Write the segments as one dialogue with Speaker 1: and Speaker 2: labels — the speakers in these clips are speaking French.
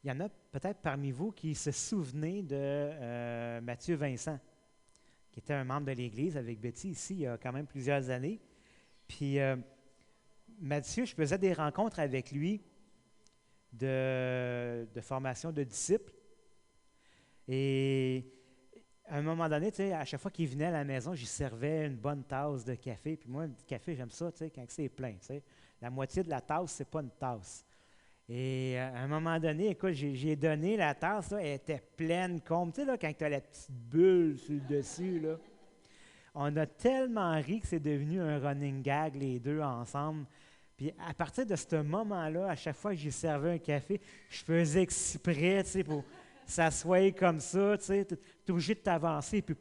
Speaker 1: il y en a peut-être parmi vous qui se souvenaient de Mathieu Vincent, qui était un membre de l'Église avec Betty ici il y a quand même plusieurs années. Puis Mathieu, je faisais des rencontres avec lui de formation de disciples. Et à un moment donné, tu sais, à chaque fois qu'il venait à la maison, j'y servais une bonne tasse de café. Puis moi, le café, j'aime ça, tu sais, quand c'est plein. Tu sais. La moitié de la tasse, c'est pas une tasse. Et à un moment donné, écoute, j'ai donné la tasse, là, elle était pleine comme, tu sais, là, quand tu as la petite bulle sur le dessus, là. On a tellement ri que c'est devenu un running gag, les deux ensemble. Puis à partir de ce moment-là, à chaque fois que j'y servais un café, je faisais exprès, tu sais, pour s'asseoir comme ça, tu sais, tu es obligé de t'avancer, puis...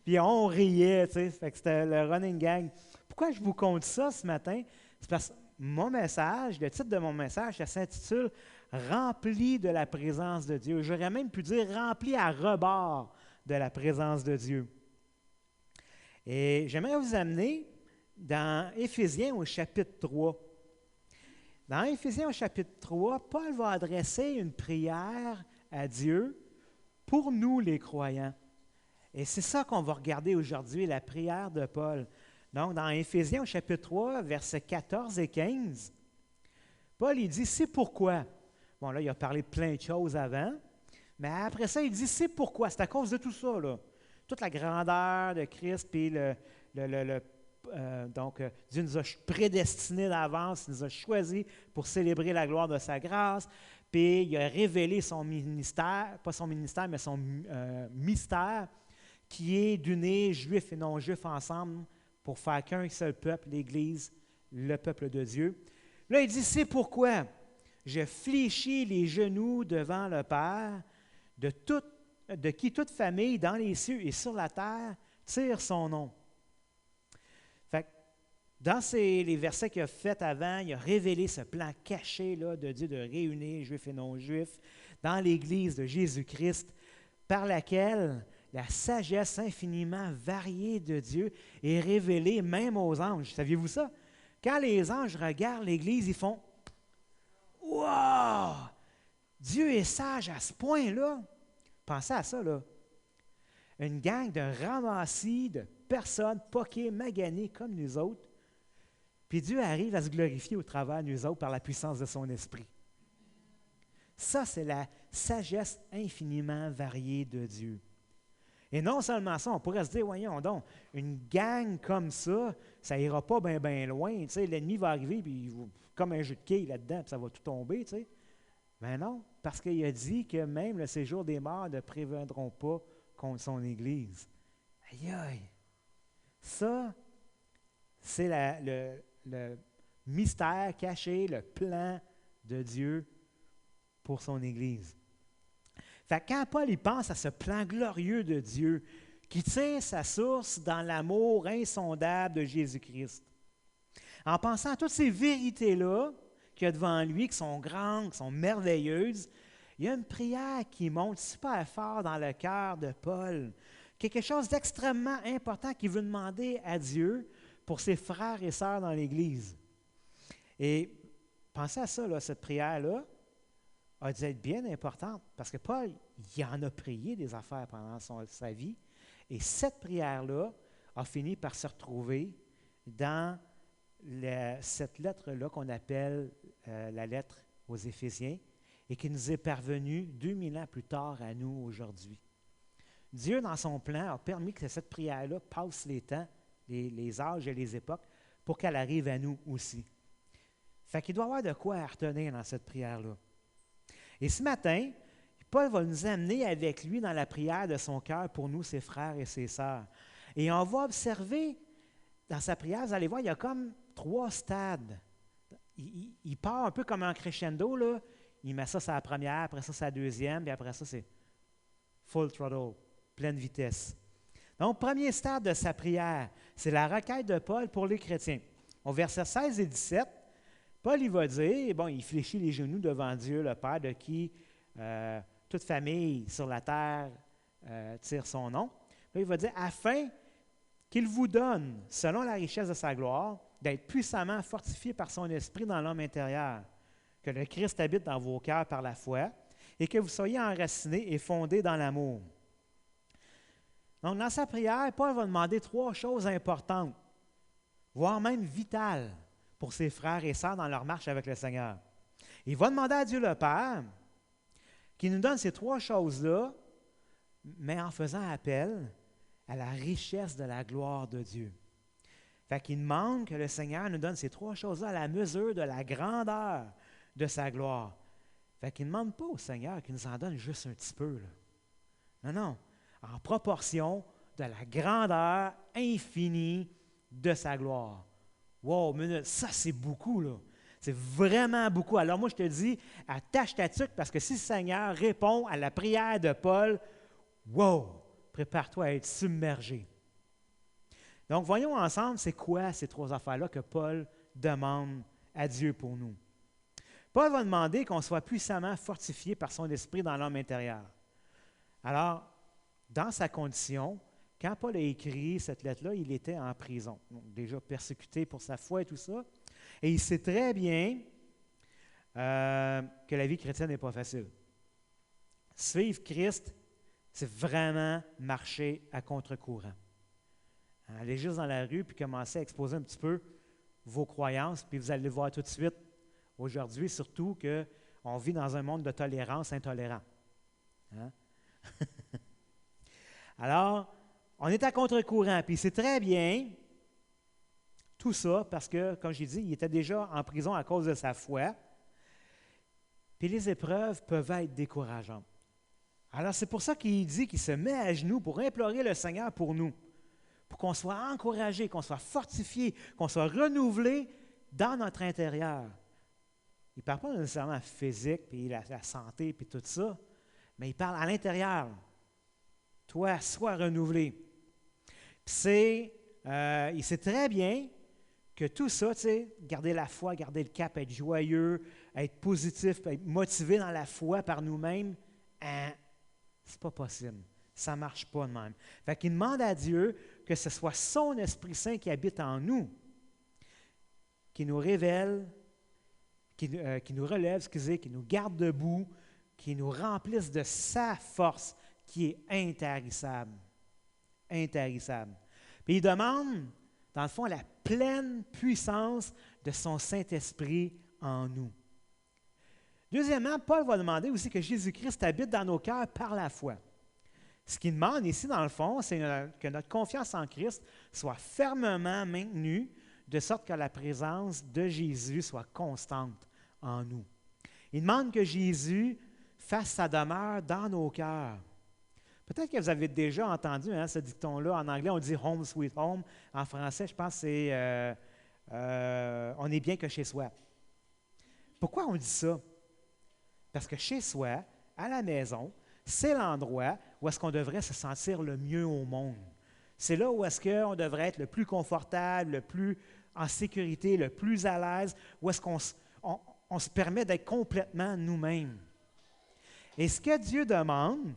Speaker 1: puis on riait, tu sais, fait que c'était le running gag. Pourquoi je vous compte ça ce matin? C'est parce que mon message, le titre de mon message, ça s'intitule « Rempli de la présence de Dieu ». J'aurais même pu dire « Rempli à rebord de la présence de Dieu ». Et j'aimerais vous amener dans Éphésiens au chapitre 3. Dans Éphésiens au chapitre 3, Paul va adresser une prière à Dieu pour nous les croyants. Et c'est ça qu'on va regarder aujourd'hui, la prière de Paul. Donc, dans Éphésiens au chapitre 3, versets 14 et 15, Paul, il dit « C'est pourquoi ». Bon, là, il a parlé de plein de choses avant, mais après ça, il dit « C'est pourquoi ». C'est à cause de tout ça, là. Toute la grandeur de Christ, puis donc, Dieu nous a prédestinés d'avance, il nous a choisis pour célébrer la gloire de sa grâce, puis il a révélé son ministère, pas son ministère, mais son mystère, qui est d'unir juifs et non-juifs ensemble pour faire qu'un seul peuple, l'Église, le peuple de Dieu. Là, il dit, c'est pourquoi je fléchis les genoux devant le Père, de qui toute famille dans les cieux et sur la terre tire son nom. Fait que dans les versets qu'il a fait avant, il a révélé ce plan caché là, de Dieu de réunir juifs et non-juifs dans l'Église de Jésus-Christ, par laquelle la sagesse infiniment variée de Dieu est révélée même aux anges. Saviez-vous ça? Quand les anges regardent l'Église, ils font « Wow! Dieu est sage à ce point-là! » Pensez à ça, là. Une gang de ramassis, de personnes poquées, maganées comme nous autres, puis Dieu arrive à se glorifier au travers de nous autres par la puissance de son esprit. Ça, c'est la sagesse infiniment variée de Dieu. Et non seulement ça, on pourrait se dire, voyons donc, une gang comme ça, ça ira pas bien loin. Tu sais, l'ennemi va arriver, puis comme un jeu de quilles là-dedans, puis ça va tout tomber, tu sais. Mais non, parce qu'il a dit que même le séjour des morts ne préviendront pas contre son Église. Aïe, aïe! Ça, c'est le mystère caché, le plan de Dieu pour son Église. Fait que quand Paul il pense à ce plan glorieux de Dieu qui tire sa source dans l'amour insondable de Jésus-Christ, en pensant à toutes ces vérités-là qu'il y a devant lui, qui sont grandes, qui sont merveilleuses, il y a une prière qui monte super fort dans le cœur de Paul. Quelque chose d'extrêmement important qu'il veut demander à Dieu pour ses frères et sœurs dans l'Église. Et pensez à ça, là, cette prière-là a dû être bien importante parce que Paul, il en a prié des affaires pendant sa vie. Et cette prière-là a fini par se retrouver dans cette lettre-là qu'on appelle la lettre aux Éphésiens et qui nous est parvenue 2000 ans plus tard à nous aujourd'hui. Dieu, dans son plan, a permis que cette prière-là passe les temps, les âges et les époques pour qu'elle arrive à nous aussi. Fait qu'il doit y avoir de quoi à retenir dans cette prière-là. Et ce matin, Paul va nous amener avec lui dans la prière de son cœur pour nous, ses frères et ses sœurs. Et on va observer dans sa prière, vous allez voir, il y a comme 3 stades. Il part un peu comme un crescendo, là. Il met ça sur la première, après ça sur la deuxième, puis après ça c'est full throttle, pleine vitesse. Donc, premier stade de sa prière, c'est la requête de Paul pour les chrétiens. Au verset 16 et 17, Paul il va dire, bon, il fléchit les genoux devant Dieu, le Père, de qui toute famille sur la terre tire son nom. Là, il va dire, afin qu'il vous donne, selon la richesse de sa gloire, d'être puissamment fortifié par son esprit dans l'homme intérieur. que le Christ habite dans vos cœurs par la foi et que vous soyez enracinés et fondés dans l'amour. Donc, dans sa prière, Paul va demander 3 choses importantes, voire même vitales, pour ses frères et sœurs dans leur marche avec le Seigneur. Il va demander à Dieu le Père qu'il nous donne ces 3 choses-là, mais en faisant appel à la richesse de la gloire de Dieu. Fait qu'il demande que le Seigneur nous donne ces 3 choses-là à la mesure de la grandeur de sa gloire. Fait qu'il ne demande pas au Seigneur qu'il nous en donne juste un petit peu, là. Non, non. En proportion de la grandeur infinie de sa gloire. Wow, minute, ça c'est beaucoup, là. C'est vraiment beaucoup. Alors moi, je te dis, attache ta tuque, parce que si le Seigneur répond à la prière de Paul, wow, prépare-toi à être submergé. Donc, voyons ensemble, c'est quoi ces 3 affaires-là que Paul demande à Dieu pour nous. Paul va demander qu'on soit puissamment fortifié par son esprit dans l'homme intérieur. Alors, dans sa condition, quand Paul a écrit cette lettre-là, il était en prison, donc déjà persécuté pour sa foi et tout ça. Et il sait très bien que la vie chrétienne n'est pas facile. Suivre Christ, c'est vraiment marcher à contre-courant. Allez juste dans la rue puis commencer à exposer un petit peu vos croyances, puis vous allez voir tout de suite, aujourd'hui surtout, qu'on vit dans un monde de tolérance intolérant. Hein? Alors, on est à contre-courant, puis c'est très bien tout ça parce que, comme j'ai dit, il était déjà en prison à cause de sa foi, puis les épreuves peuvent être décourageantes. Alors, c'est pour ça qu'il dit qu'il se met à genoux pour implorer le Seigneur pour nous, pour qu'on soit encouragé, qu'on soit fortifié, qu'on soit renouvelé dans notre intérieur. Il ne parle pas nécessairement physique, puis la santé, puis tout ça, mais il parle à l'intérieur. Toi, sois renouvelé. Puis il sait très bien que tout ça, tu sais, garder la foi, garder le cap, être joyeux, être positif, être motivé dans la foi par nous-mêmes, c'est pas possible. Ça ne marche pas de même. Fait qu'il demande à Dieu que ce soit son Esprit Saint qui habite en nous, qui nous révèle, qui nous relève, qui nous garde debout, qui nous remplisse de sa force qui est intarissable. Intarissable. Puis il demande, dans le fond, la pleine puissance de son Saint-Esprit en nous. Deuxièmement, Paul va demander aussi que Jésus-Christ habite dans nos cœurs par la foi. Ce qu'il demande ici, dans le fond, c'est que notre confiance en Christ soit fermement maintenue, de sorte que la présence de Jésus soit constante en nous. Il demande que Jésus fasse sa demeure dans nos cœurs. Peut-être que vous avez déjà entendu ce dicton-là. En anglais, on dit « home sweet home ». En français, je pense que c'est on est bien que chez soi ». Pourquoi on dit ça? Parce que chez soi, à la maison, c'est l'endroit où est-ce qu'on devrait se sentir le mieux au monde. C'est là où est-ce qu'on devrait être le plus confortable, le plus en sécurité, le plus à l'aise, où est-ce qu'on se permet d'être complètement nous-mêmes. Et ce que Dieu demande,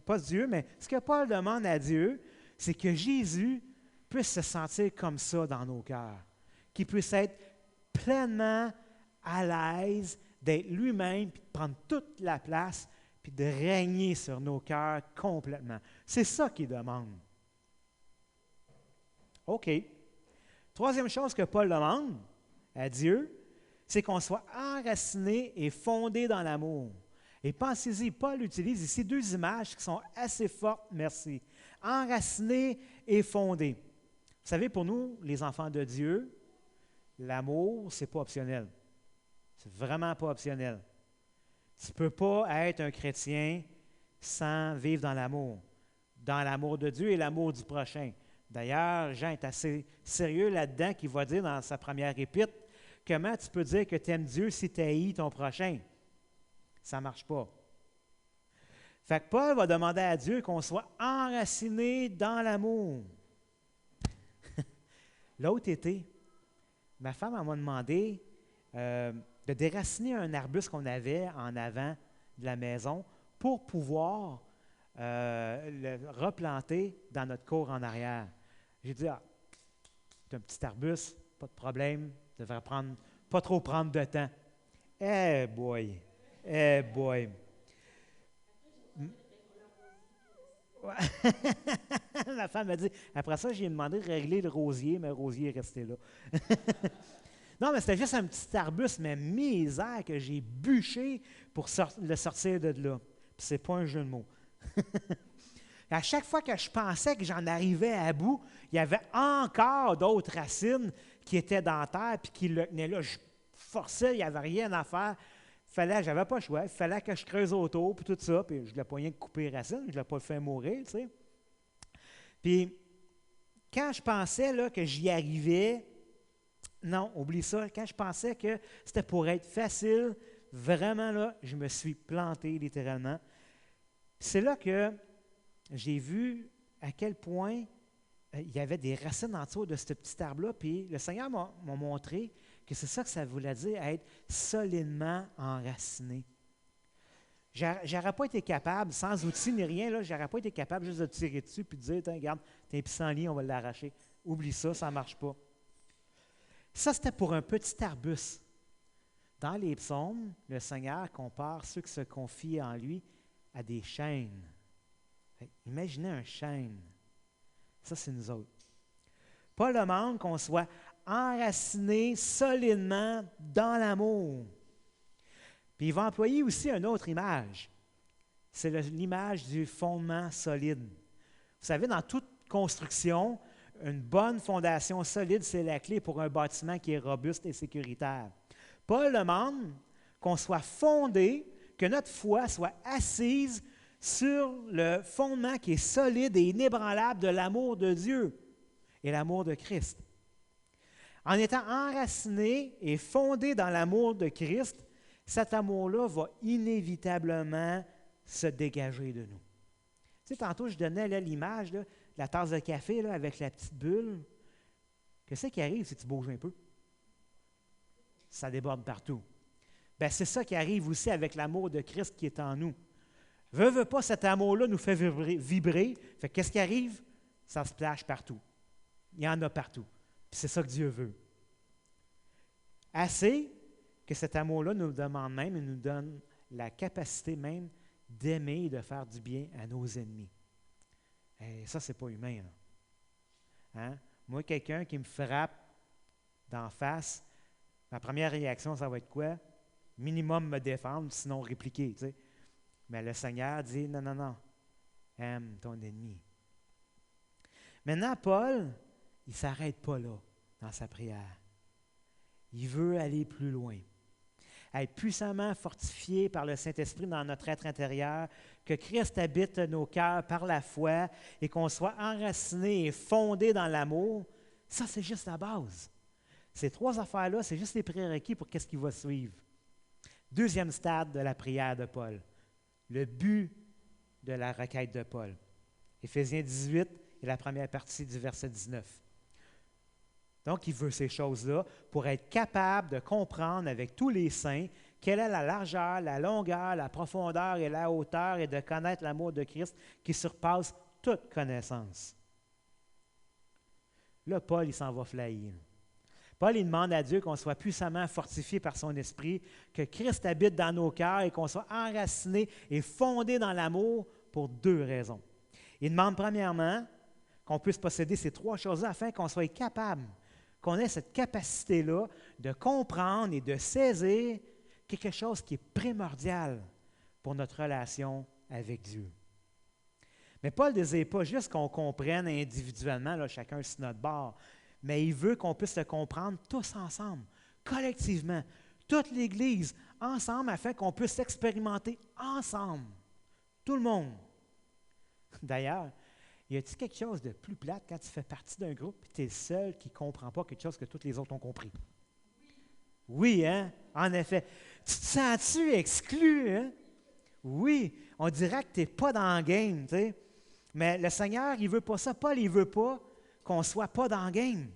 Speaker 1: pas Dieu, mais ce que Paul demande à Dieu, c'est que Jésus puisse se sentir comme ça dans nos cœurs, qu'il puisse être pleinement à l'aise d'être lui-même, puis de prendre toute la place, puis de régner sur nos cœurs complètement. C'est ça qu'il demande. OK. Troisième chose que Paul demande à Dieu, c'est qu'on soit enraciné et fondé dans l'amour. Et pensez-y, Paul utilise ici 2 images qui sont assez fortes, merci. Enraciné et fondé. Vous savez, pour nous, les enfants de Dieu, l'amour, ce n'est pas optionnel. C'est vraiment pas optionnel. Tu ne peux pas être un chrétien sans vivre dans l'amour de Dieu et l'amour du prochain. D'ailleurs, Jean est assez sérieux là-dedans, qui va dire dans sa première épître, comment tu peux dire que tu aimes Dieu si tu haïs ton prochain? Ça ne marche pas. Fait que Paul va demander à Dieu qu'on soit enraciné dans l'amour. L'autre été, ma femme m'a demandé de déraciner un arbuste qu'on avait en avant de la maison pour pouvoir le replanter dans notre cour en arrière. J'ai dit, c'est un petit arbuste, pas de problème, ça ne devrait pas trop prendre de temps. Eh boy! Eh boy! Ouais. Ma femme m'a dit, après ça, j'ai demandé de régler le rosier, mais le rosier est resté là. Non, mais c'était juste un petit arbuste, mais misère que j'ai bûché pour le sortir de là. Puis c'est pas un jeu de mots. À chaque fois que je pensais que j'en arrivais à bout, il y avait encore d'autres racines qui étaient dans la terre puis qui le tenaient là. Je forçais, il n'y avait rien à faire. Je n'avais pas le choix. Il fallait que je creuse autour puis tout ça. Puis je ne l'ai pas rien de couper les racines, je ne l'ai pas fait mourir, tu sais. Puis quand je pensais là, que j'y arrivais, non, oublie ça. Quand je pensais que c'était pour être facile, vraiment là, je me suis planté littéralement. C'est là que j'ai vu à quel point il y avait des racines en dessous de ce petit arbre-là, puis le Seigneur m'a montré que c'est ça que ça voulait dire, être solidement enraciné. J'aurais pas été capable, sans outils ni rien, là, j'aurais pas été capable juste de tirer dessus et de dire, regarde, t'es un pissenlit, on va l'arracher. Oublie ça, ça ne marche pas. Ça, c'était pour un petit arbuste. Dans les psaumes, le Seigneur compare ceux qui se confient en lui à des chênes. Imaginez un chêne. Ça, c'est nous autres. Paul demande qu'on soit enracinés solidement dans l'amour. Puis il va employer aussi une autre image. C'est l'image du fondement solide. Vous savez, dans toute construction, une bonne fondation solide, c'est la clé pour un bâtiment qui est robuste et sécuritaire. Paul demande qu'on soit fondé, que notre foi soit assise sur le fondement qui est solide et inébranlable de l'amour de Dieu et l'amour de Christ. En étant enraciné et fondé dans l'amour de Christ, cet amour-là va inévitablement se dégager de nous. Tu sais, tantôt, je donnais là, l'image, là, la tasse de café là, avec la petite bulle. Qu'est-ce qui arrive si tu bouges un peu? Ça déborde partout. Bien, c'est ça qui arrive aussi avec l'amour de Christ qui est en nous. Veux pas, cet amour-là nous fait vibrer. Fait qu'est-ce qui arrive? Ça se splash partout. Il y en a partout. Puis c'est ça que Dieu veut. Assez que cet amour-là nous demande même et nous donne la capacité même d'aimer et de faire du bien à nos ennemis. Et ça, c'est pas humain. Hein? Moi, quelqu'un qui me frappe d'en face, ma première réaction, ça va être quoi? Minimum me défendre, sinon répliquer. Tu sais. Mais le Seigneur dit, non, non, non, aime ton ennemi. Maintenant, Paul, il ne s'arrête pas là dans sa prière. Il veut aller plus loin. Être puissamment fortifié par le Saint-Esprit dans notre être intérieur, que Christ habite nos cœurs par la foi et qu'on soit enraciné et fondé dans l'amour, ça, c'est juste la base. Ces trois affaires-là, c'est juste les prérequis pour qu'est-ce qui va suivre. Deuxième stade de la prière de Paul, le but de la requête de Paul. Éphésiens 18 et la première partie du verset 19. Donc, il veut ces choses-là pour être capable de comprendre avec tous les saints quelle est la largeur, la longueur, la profondeur et la hauteur et de connaître l'amour de Christ qui surpasse toute connaissance. Là, Paul, il s'en va flailler. Paul, il demande à Dieu qu'on soit puissamment fortifié par son esprit, que Christ habite dans nos cœurs et qu'on soit enraciné et fondé dans l'amour pour deux raisons. Il demande premièrement qu'on puisse posséder ces trois choses-là afin qu'on soit capable, qu'on ait cette capacité-là de comprendre et de saisir quelque chose qui est primordial pour notre relation avec Dieu. Mais Paul ne désire pas juste qu'on comprenne individuellement, là, chacun sur notre bord, mais il veut qu'on puisse le comprendre tous ensemble, collectivement, toute l'Église, ensemble, afin qu'on puisse l'expérimenter ensemble, tout le monde. D'ailleurs, y a-t-il quelque chose de plus plate quand tu fais partie d'un groupe et tu es le seul qui ne comprend pas quelque chose que tous les autres ont compris? Oui, hein? En effet. Tu te sens-tu exclu, hein? Oui, on dirait que tu n'es pas dans le game, tu sais. Mais le Seigneur, il ne veut pas ça. Paul, il ne veut pas qu'on ne soit pas dans le game.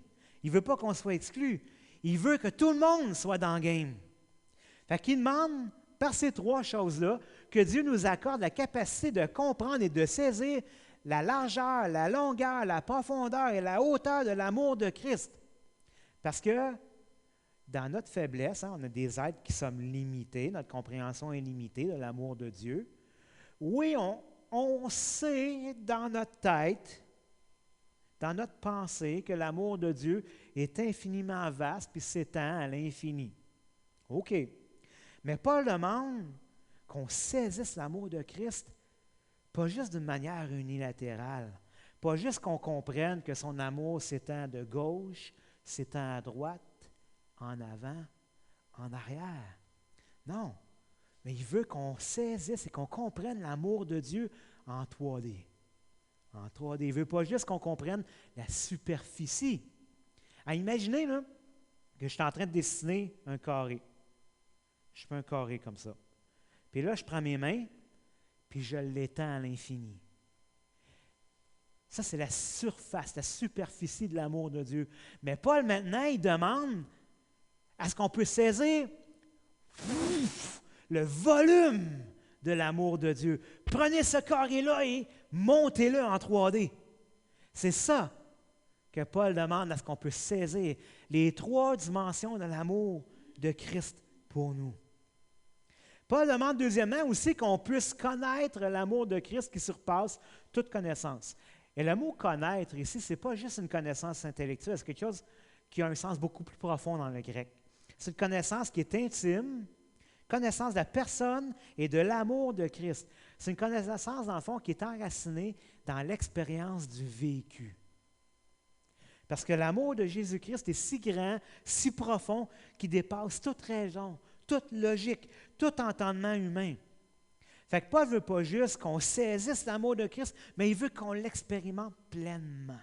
Speaker 1: Il ne veut pas qu'on soit exclu. Il veut que tout le monde soit dans le game. Fait qu'il demande, par ces trois choses-là, que Dieu nous accorde la capacité de comprendre et de saisir la largeur, la longueur, la profondeur et la hauteur de l'amour de Christ. Parce que dans notre faiblesse, on a des êtres qui sommes limités, notre compréhension est limitée de l'amour de Dieu. Oui, on sait dans notre tête, dans notre pensée, que l'amour de Dieu est infiniment vaste puis s'étend à l'infini. OK. Mais Paul demande qu'on saisisse l'amour de Christ, pas juste d'une manière unilatérale, pas juste qu'on comprenne que son amour s'étend de gauche, s'étend à droite, en avant, en arrière. Non, mais il veut qu'on saisisse et qu'on comprenne l'amour de Dieu en 3D. En 3D. Il ne veut pas juste qu'on comprenne la superficie. Imaginez là, que je suis en train de dessiner un carré. Je fais un carré comme ça. Puis là, je prends mes mains, puis je l'étends à l'infini. Ça, c'est la surface, la superficie de l'amour de Dieu. Mais Paul, maintenant, il demande à ce qu'on puisse saisir le volume de l'amour de Dieu. Prenez ce carré-là et montez-le en 3D. C'est ça que Paul demande à ce qu'on puisse saisir, les 3 dimensions de l'amour de Christ pour nous. Paul demande deuxièmement aussi qu'on puisse connaître l'amour de Christ qui surpasse toute connaissance. Et le mot « connaître » ici, ce n'est pas juste une connaissance intellectuelle, c'est quelque chose qui a un sens beaucoup plus profond dans le grec. C'est une connaissance qui est intime, connaissance de la personne et de l'amour de Christ. C'est une connaissance, dans le fond, qui est enracinée dans l'expérience du vécu. Parce que l'amour de Jésus-Christ est si grand, si profond, qu'il dépasse toute raison, toute logique, tout entendement humain. Fait que Paul ne veut pas juste qu'on saisisse l'amour de Christ, mais il veut qu'on l'expérimente pleinement.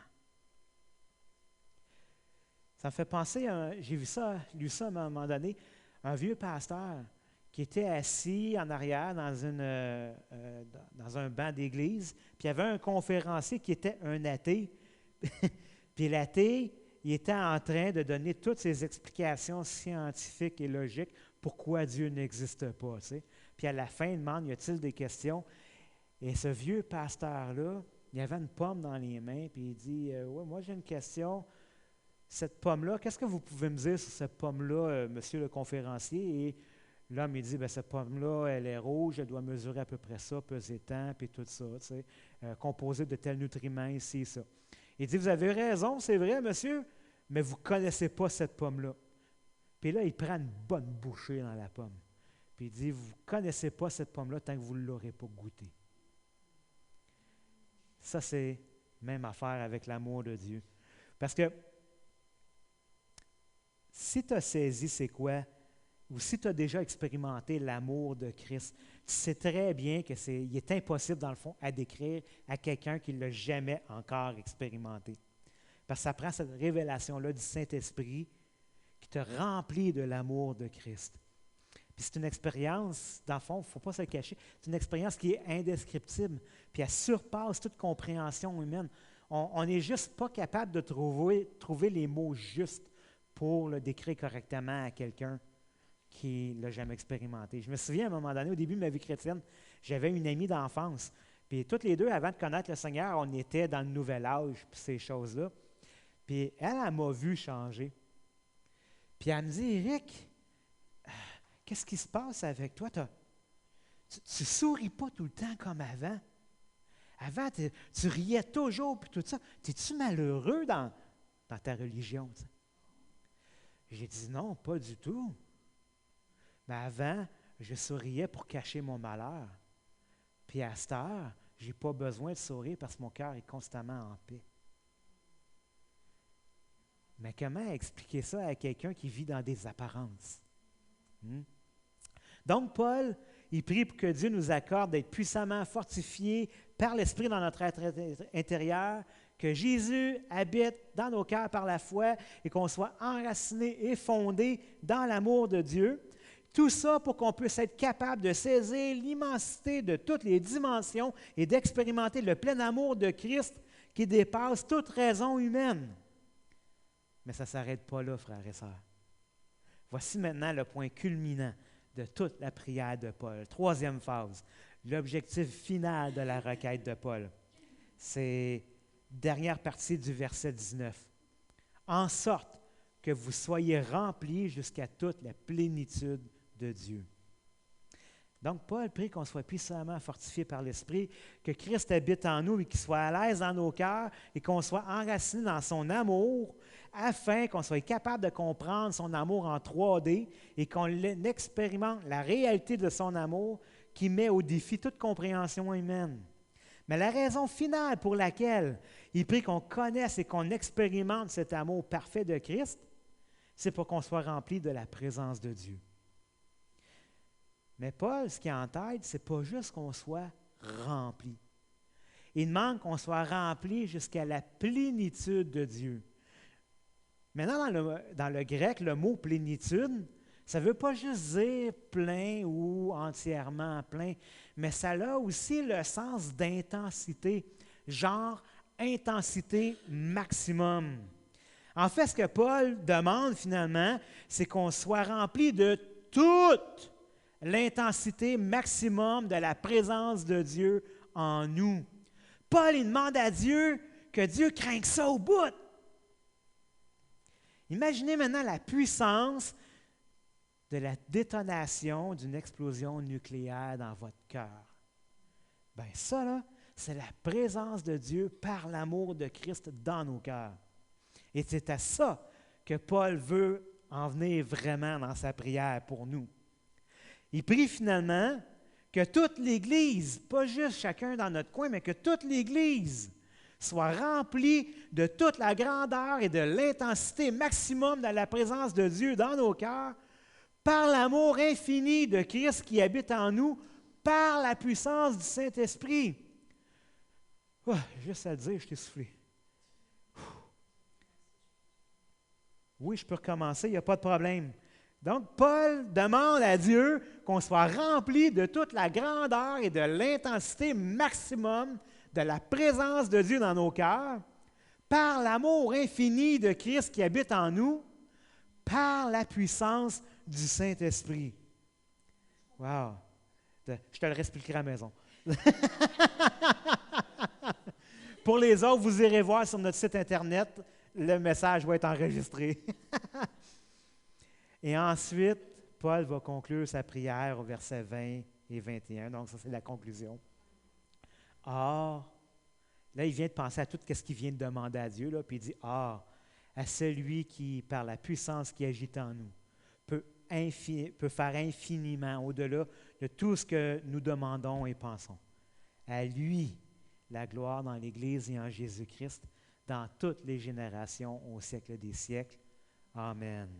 Speaker 1: Ça me fait penser, j'ai lu ça à un moment donné, un vieux pasteur qui était assis en arrière dans un banc d'église, puis il y avait un conférencier qui était un athée. Puis l'athée, il était en train de donner toutes ses explications scientifiques et logiques pourquoi Dieu n'existe pas. Tu sais. Puis à la fin, il demande, y a-t-il des questions? Et ce vieux pasteur-là, il avait une pomme dans les mains, puis il dit, ouais, moi j'ai une question. Cette pomme-là, qu'est-ce que vous pouvez me dire sur cette pomme-là, monsieur le conférencier? Et l'homme, il dit, bien, cette pomme-là, elle est rouge, elle doit mesurer à peu près ça, peser tant, puis tout ça, tu sais, composée de tels nutriments ici, ça. Il dit, vous avez raison, c'est vrai, monsieur, mais vous ne connaissez pas cette pomme-là. Puis là, il prend une bonne bouchée dans la pomme. Puis il dit, vous ne connaissez pas cette pomme-là tant que vous ne l'aurez pas goûtée. Ça, c'est même affaire avec l'amour de Dieu. Parce que si tu as saisi c'est quoi, ou si tu as déjà expérimenté l'amour de Christ, tu sais très bien qu'il est impossible, dans le fond, à décrire à quelqu'un qui ne l'a jamais encore expérimenté. Parce que ça prend cette révélation-là du Saint-Esprit qui te remplit de l'amour de Christ. Puis c'est une expérience, dans le fond, il ne faut pas se le cacher, c'est une expérience qui est indescriptible, puis elle surpasse toute compréhension humaine. On n'est juste pas capable de trouver les mots justes pour le décrire correctement à quelqu'un qui ne l'a jamais expérimenté. Je me souviens à un moment donné, au début de ma vie chrétienne, j'avais une amie d'enfance. Puis toutes les deux, avant de connaître le Seigneur, on était dans le nouvel âge, puis ces choses-là. Puis elle m'a vu changer. Puis elle me dit, Éric, qu'est-ce qui se passe avec toi? Tu ne souris pas tout le temps comme avant. Avant, tu riais toujours, puis tout ça. Es-tu malheureux dans ta religion? T'sais? J'ai dit non, pas du tout. Mais avant, je souriais pour cacher mon malheur. Puis à cette heure, je n'ai pas besoin de sourire parce que mon cœur est constamment en paix. Mais comment expliquer ça à quelqu'un qui vit dans des apparences? Donc, Paul, il prie pour que Dieu nous accorde d'être puissamment fortifiés par l'Esprit dans notre être intérieur, que Jésus habite dans nos cœurs par la foi et qu'on soit enracinés et fondés dans l'amour de Dieu. Tout ça pour qu'on puisse être capable de saisir l'immensité de toutes les dimensions et d'expérimenter le plein amour de Christ qui dépasse toute raison humaine. Mais ça ne s'arrête pas là, frères et sœurs. Voici maintenant le point culminant de toute la prière de Paul. Troisième phase, l'objectif final de la requête de Paul. C'est la dernière partie du verset 19. En sorte que vous soyez remplis jusqu'à toute la plénitude de Dieu. Donc, Paul prie qu'on soit puissamment fortifié par l'Esprit, que Christ habite en nous et qu'il soit à l'aise dans nos cœurs et qu'on soit enraciné dans son amour afin qu'on soit capable de comprendre son amour en 3D et qu'on expérimente la réalité de son amour qui met au défi toute compréhension humaine. Mais la raison finale pour laquelle il prie qu'on connaisse et qu'on expérimente cet amour parfait de Christ, c'est pour qu'on soit rempli de la présence de Dieu. Mais Paul, ce qui est en tête, ce n'est pas juste qu'on soit rempli. Il demande qu'on soit rempli jusqu'à la plénitude de Dieu. Maintenant, dans le grec, le mot plénitude, ça ne veut pas juste dire plein ou entièrement plein, mais ça a aussi le sens d'intensité, genre intensité maximum. En fait, ce que Paul demande finalement, c'est qu'on soit rempli de toute l'intensité maximum de la présence de Dieu en nous. Paul, il demande à Dieu que Dieu craigne ça au bout. Imaginez maintenant la puissance de la détonation d'une explosion nucléaire dans votre cœur. Bien ça, là, c'est la présence de Dieu par l'amour de Christ dans nos cœurs. Et c'est à ça que Paul veut en venir vraiment dans sa prière pour nous. Il prie finalement que toute l'Église, pas juste chacun dans notre coin, mais que toute l'Église soit remplie de toute la grandeur et de l'intensité maximum de la présence de Dieu dans nos cœurs, par l'amour infini de Christ qui habite en nous, par la puissance du Saint-Esprit. Juste à le dire, je t'ai soufflé. Oui, je peux recommencer, il n'y a pas de problème. Donc, Paul demande à Dieu qu'on soit rempli de toute la grandeur et de l'intensité maximum de la présence de Dieu dans nos cœurs, par l'amour infini de Christ qui habite en nous, par la puissance du Saint-Esprit. Wow! Je te le réexpliquerai à la maison. Pour les autres, vous irez voir sur notre site Internet, le message va être enregistré. Et ensuite, Paul va conclure sa prière au verset 20 et 21. Donc, ça, c'est la conclusion. Or, là, il vient de penser à tout ce qu'il vient de demander à Dieu, là, puis il dit, à celui qui, par la puissance qui agite en nous, peut faire infiniment au-delà de tout ce que nous demandons et pensons. À lui, la gloire dans l'Église et en Jésus-Christ, dans toutes les générations, au siècle des siècles. Amen.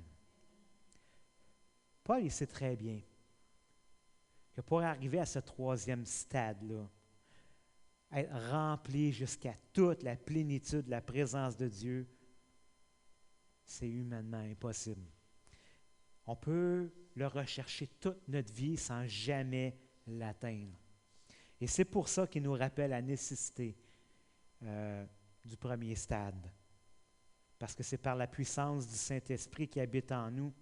Speaker 1: Paul, il sait très bien que pour arriver à ce troisième stade-là, être rempli jusqu'à toute la plénitude de la présence de Dieu, c'est humainement impossible. On peut le rechercher toute notre vie sans jamais l'atteindre. Et c'est pour ça qu'il nous rappelle la nécessité du premier stade. Parce que c'est par la puissance du Saint-Esprit qui habite en nous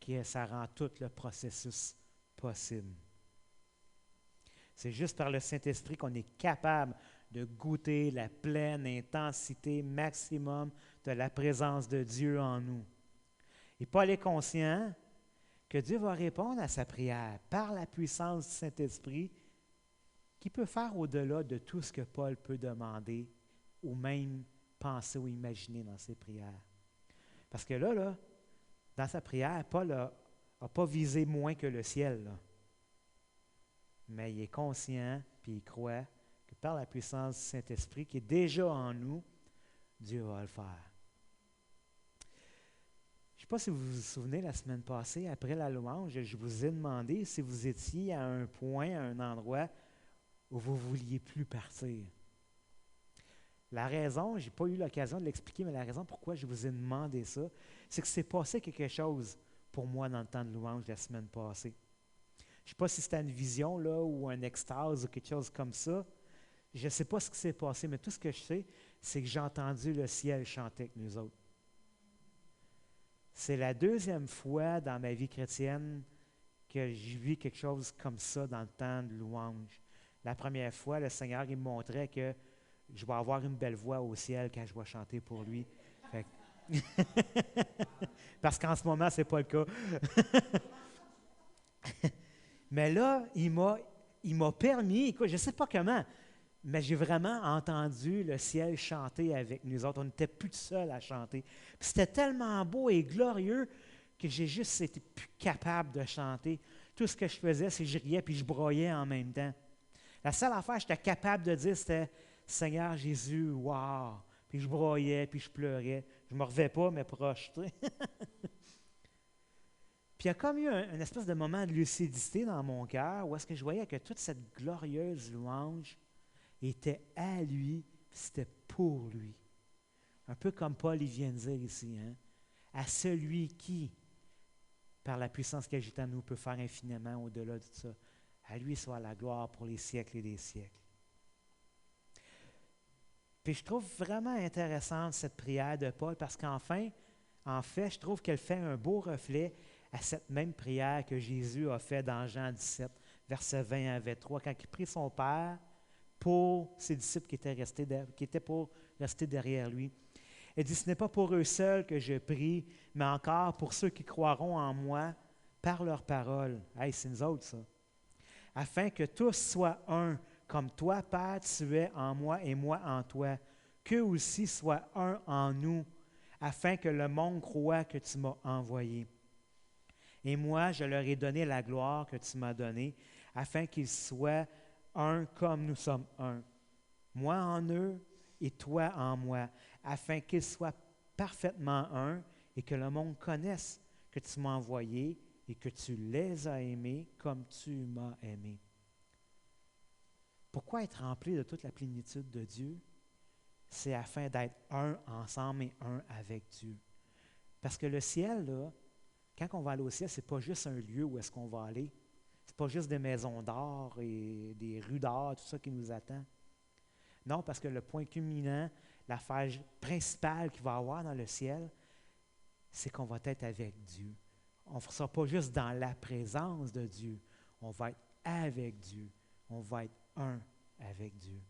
Speaker 1: que ça rend tout le processus possible. C'est juste par le Saint-Esprit qu'on est capable de goûter la pleine intensité maximum de la présence de Dieu en nous. Et Paul est conscient que Dieu va répondre à sa prière par la puissance du Saint-Esprit qui peut faire au-delà de tout ce que Paul peut demander ou même penser ou imaginer dans ses prières. Parce que là, dans sa prière, Paul n'a pas visé moins que le ciel, là. Mais il est conscient, puis il croit que par la puissance du Saint-Esprit qui est déjà en nous, Dieu va le faire. Je ne sais pas si vous vous souvenez, la semaine passée, après la louange, je vous ai demandé si vous étiez à un point, à un endroit où vous ne vouliez plus partir. La raison, je n'ai pas eu l'occasion de l'expliquer, mais la raison pourquoi je vous ai demandé ça, c'est que c'est passé quelque chose pour moi dans le temps de louange la semaine passée. Je ne sais pas si c'était une vision là, ou un extase ou quelque chose comme ça. Je ne sais pas ce qui s'est passé, mais tout ce que je sais, c'est que j'ai entendu le ciel chanter avec nous autres. C'est la deuxième fois dans ma vie chrétienne que j'ai vu quelque chose comme ça dans le temps de louange. La première fois, le Seigneur il me montrait que je vais avoir une belle voix au ciel quand je vais chanter pour lui. Fait Parce qu'en ce moment, ce n'est pas le cas. Mais là, il m'a permis, écoute, je ne sais pas comment, mais j'ai vraiment entendu le ciel chanter avec nous autres. On n'était plus seuls à chanter. Puis c'était tellement beau et glorieux que j'ai juste été plus capable de chanter. Tout ce que je faisais, c'est que je riais puis je broyais en même temps. La seule affaire que j'étais capable de dire, c'était « Seigneur Jésus, wow! » Puis je broyais, puis je pleurais. Je ne me revais pas, mais proche, tu sais. Puis il y a comme eu une espèce de moment de lucidité dans mon cœur où est-ce que je voyais que toute cette glorieuse louange était à lui, puis c'était pour lui. Un peu comme Paul il vient de dire ici, hein? À celui qui, par la puissance qui agit en nous, peut faire infiniment au-delà de tout ça. À lui soit la gloire pour les siècles et des siècles. Puis je trouve vraiment intéressante cette prière de Paul parce en fait, je trouve qu'elle fait un beau reflet à cette même prière que Jésus a fait dans Jean 17, versets 20 à 23, quand il prie son Père pour ses disciples qui étaient pour rester derrière lui. Il dit, « Ce n'est pas pour eux seuls que je prie, mais encore pour ceux qui croiront en moi par leur parole. » Hey, c'est nous autres, ça. « Afin que tous soient un, comme toi, Père, tu es en moi et moi en toi, qu'eux aussi soient un en nous, afin que le monde croie que tu m'as envoyé. Et moi, je leur ai donné la gloire que tu m'as donnée, afin qu'ils soient un comme nous sommes un. Moi en eux et toi en moi, afin qu'ils soient parfaitement un et que le monde connaisse que tu m'as envoyé et que tu les as aimés comme tu m'as aimé. » Pourquoi être rempli de toute la plénitude de Dieu? C'est afin d'être un ensemble et un avec Dieu. Parce que le ciel, là, quand on va aller au ciel, ce n'est pas juste un lieu où est-ce qu'on va aller. Ce n'est pas juste des maisons d'or et des rues d'or, tout ça qui nous attend. Non, parce que le point culminant, l'affaire principale qu'il va y avoir dans le ciel, c'est qu'on va être avec Dieu. On ne sera pas juste dans la présence de Dieu, on va être avec Dieu. On va être un avec Dieu.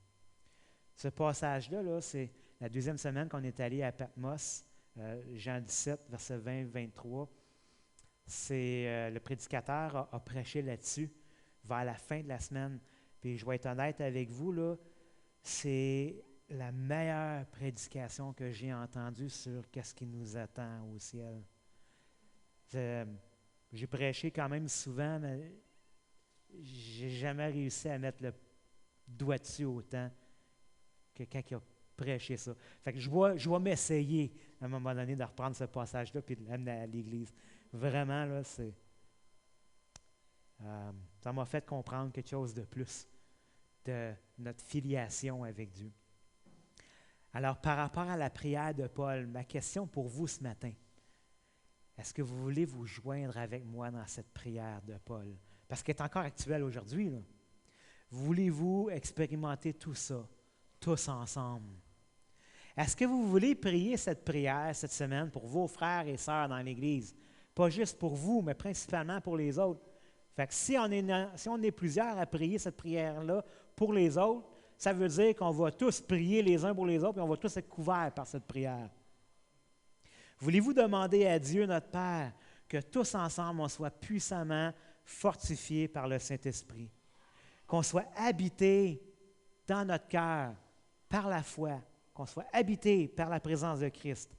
Speaker 1: Ce passage-là, là, c'est la deuxième semaine qu'on est allé à Patmos, Jean 17, versets 20-23. Le prédicateur a prêché là-dessus vers la fin de la semaine. Puis je vais être honnête avec vous, là, c'est la meilleure prédication que j'ai entendue sur qu'est-ce qui nous attend au ciel. J'ai prêché quand même souvent, mais j'ai jamais réussi à mettre le doigt dessus autant que quand il a prêché ça. Fait que je vais m'essayer à un moment donné de reprendre ce passage-là et de l'amener à l'Église. Vraiment, là, ça m'a fait comprendre quelque chose de plus de notre filiation avec Dieu. Alors, par rapport à la prière de Paul, ma question pour vous ce matin, est-ce que vous voulez vous joindre avec moi dans cette prière de Paul? Parce qu'elle est encore actuelle aujourd'hui, là. Voulez-vous expérimenter tout ça, tous ensemble? Est-ce que vous voulez prier cette prière cette semaine pour vos frères et sœurs dans l'Église? Pas juste pour vous, mais principalement pour les autres. Fait que si on est plusieurs à prier cette prière-là pour les autres, ça veut dire qu'on va tous prier les uns pour les autres et on va tous être couverts par cette prière. Voulez-vous demander à Dieu, notre Père, que tous ensemble, on soit puissamment fortifiés par le Saint-Esprit, qu'on soit habités dans notre cœur par la foi, qu'on soit habités par la présence de Christ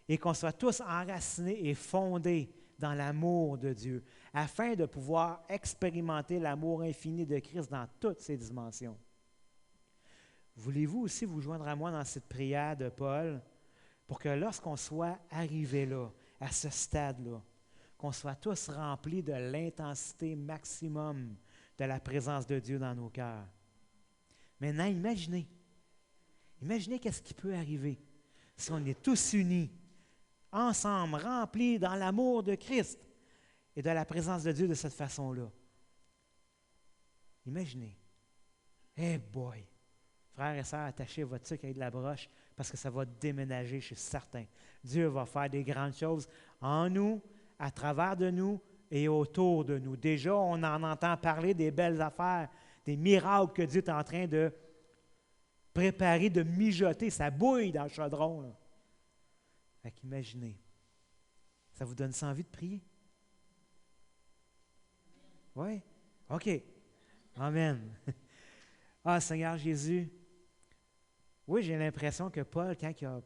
Speaker 1: et qu'on soit tous enracinés et fondés dans l'amour de Dieu, afin de pouvoir expérimenter l'amour infini de Christ dans toutes ses dimensions. Voulez-vous aussi vous joindre à moi dans cette prière de Paul pour que lorsqu'on soit arrivé là, à ce stade-là, qu'on soit tous remplis de l'intensité maximum de la présence de Dieu dans nos cœurs. Maintenant, imaginez qu'est-ce qui peut arriver si on est tous unis, ensemble, remplis dans l'amour de Christ et de la présence de Dieu de cette façon-là. Imaginez. Hey boy! Frères et sœurs, attachez votre sucre avec de la broche parce que ça va déménager, je suis certain. Dieu va faire des grandes choses en nous, à travers de nous et autour de nous. Déjà, on en entend parler des belles affaires, des miracles que Dieu est en train de préparer, de mijoter. Ça bouille dans le chaudron, là. Fait qu'imaginez. Ça vous donne envie de prier? Oui? OK. Amen. Ah, Seigneur Jésus, oui, j'ai l'impression que Paul, quand il a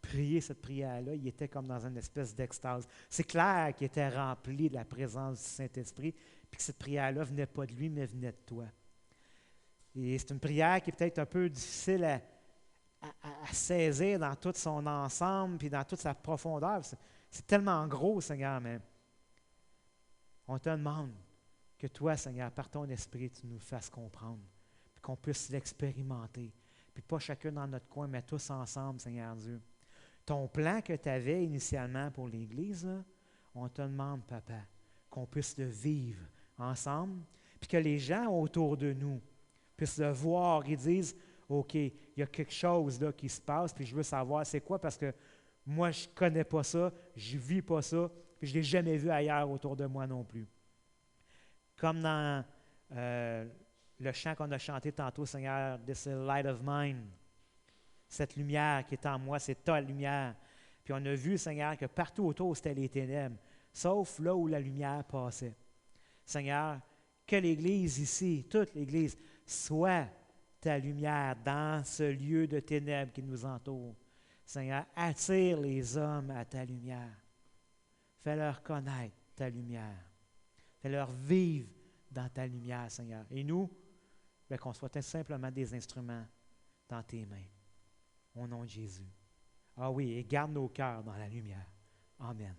Speaker 1: prié cette prière-là, il était comme dans une espèce d'extase. C'est clair qu'il était rempli de la présence du Saint-Esprit, puis que cette prière-là ne venait pas de lui, mais venait de toi. Et c'est une prière qui est peut-être un peu difficile à saisir dans tout son ensemble, puis dans toute sa profondeur. C'est tellement gros, Seigneur, mais on te demande que toi, Seigneur, par ton esprit, tu nous fasses comprendre, puis qu'on puisse l'expérimenter. Puis pas chacun dans notre coin, mais tous ensemble, Seigneur Dieu. Ton plan que tu avais initialement pour l'Église, là, on te demande, Papa, qu'on puisse le vivre ensemble, puis que les gens autour de nous puissent le voir et disent, OK, il y a quelque chose là qui se passe, puis je veux savoir c'est quoi, parce que moi, je ne connais pas ça, je ne vis pas ça, puis je ne l'ai jamais vu ailleurs autour de moi non plus. Comme dans le chant qu'on a chanté tantôt, Seigneur, This light of mine, cette lumière qui est en moi, c'est ta lumière. Puis on a vu, Seigneur, que partout autour, c'était les ténèbres, sauf là où la lumière passait. Seigneur, que l'Église ici, toute l'Église, soit ta lumière dans ce lieu de ténèbres qui nous entoure. Seigneur, attire les hommes à ta lumière. Fais-leur connaître ta lumière. Fais-leur vivre dans ta lumière, Seigneur. Et nous, qu'on soit simplement des instruments dans tes mains. Au nom de Jésus. Ah oui, et garde nos cœurs dans la lumière. Amen.